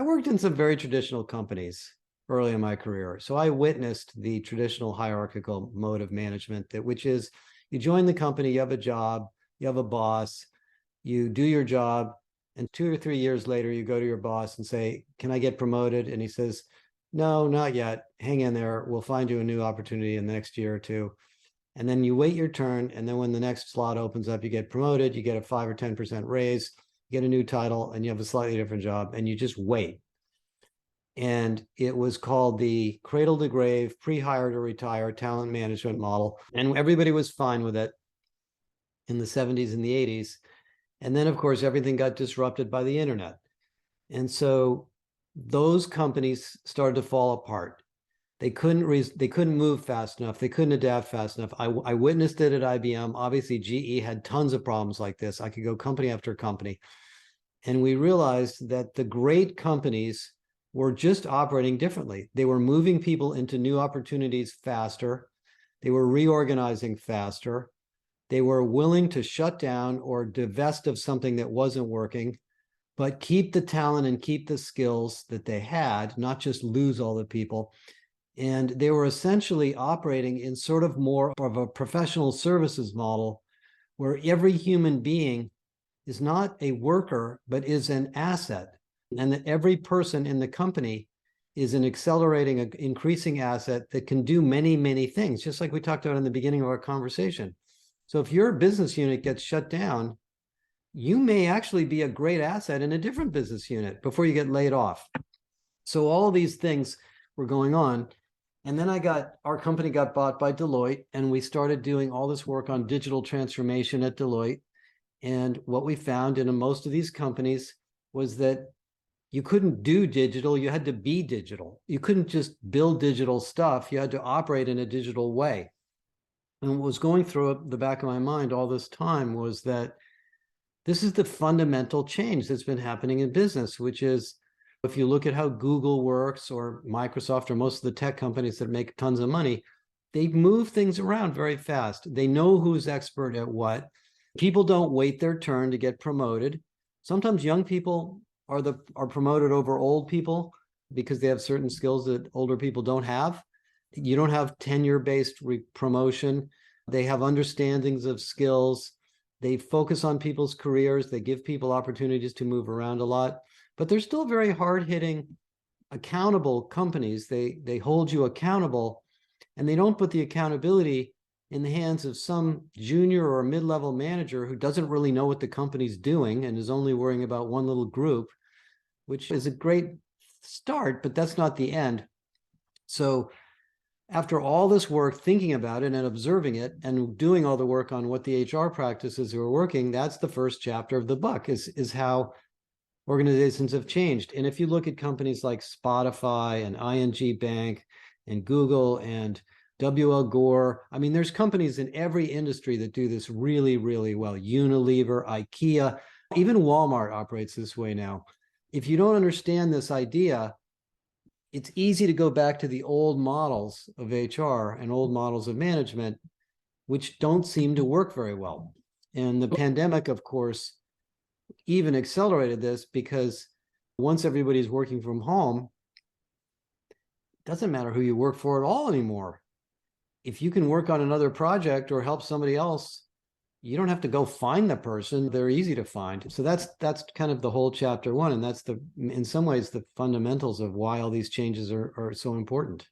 worked in some very traditional companies early in my career. So I witnessed the traditional hierarchical mode of management, which is you join the company, you have a job, you have a boss, you do your job, and 2 or 3 years later, you go to your boss and say, can I get promoted? And he says, no, not yet. Hang in there. We'll find you a new opportunity in the next year or two. And then you wait your turn. And then when the next slot opens up, you get promoted, you get a 5 or 10% raise, you get a new title, and you have a slightly different job, and you just wait. And it was called the cradle to grave, pre-hire to retire talent management model. And everybody was fine with it in the 70s and the 80s. And then, of course, everything got disrupted by the internet. And so those companies started to fall apart. They couldn't move fast enough. They couldn't adapt fast enough. I witnessed it at IBM. Obviously, GE had tons of problems like this. I could go company after company. And we realized that the great companies were just operating differently. They were moving people into new opportunities faster. They were reorganizing faster. They were willing to shut down or divest of something that wasn't working, but keep the talent and keep the skills that they had, not just lose all the people. And they were essentially operating in sort of more of a professional services model where every human being is not a worker, but is an asset. And that every person in the company is an accelerating, increasing asset that can do many, many things, just like we talked about in the beginning of our conversation. So if your business unit gets shut down, you may actually be a great asset in a different business unit before you get laid off. So all of these things were going on. And then our company got bought by Deloitte, and we started doing all this work on digital transformation at Deloitte. And what we found in most of these companies was that you couldn't do digital, you had to be digital. You couldn't just build digital stuff, you had to operate in a digital way. And what was going through the back of my mind all this time was that this is the fundamental change that's been happening in business, which is if you look at how Google works or Microsoft or most of the tech companies that make tons of money, they move things around very fast. They know who's expert at what. People don't wait their turn to get promoted. Sometimes young people are promoted over old people because they have certain skills that older people don't have. You don't have tenure-based promotion. They have understandings of skills. They focus on people's careers. They give people opportunities to move around a lot, but they're still very hard-hitting, accountable companies. They hold you accountable, and they don't put the accountability in the hands of some junior or mid-level manager who doesn't really know what the company's doing and is only worrying about one little group, which is a great start, but that's not the end. So after all this work, thinking about it and observing it and doing all the work on what the HR practices were working, that's the first chapter of the book, is how organizations have changed. And if you look at companies like Spotify and ING Bank and Google and W.L. Gore, I mean, there's companies in every industry that do this really, really well. Unilever, IKEA, even Walmart operates this way now. If you don't understand this idea, it's easy to go back to the old models of HR and old models of management, which don't seem to work very well. And the pandemic, of course, even accelerated this because once everybody's working from home, it doesn't matter who you work for at all anymore. If you can work on another project or help somebody else, you don't have to go find the person. They're easy to find. So that's kind of the whole chapter one. And that's in some ways, the fundamentals of why all these changes are so important.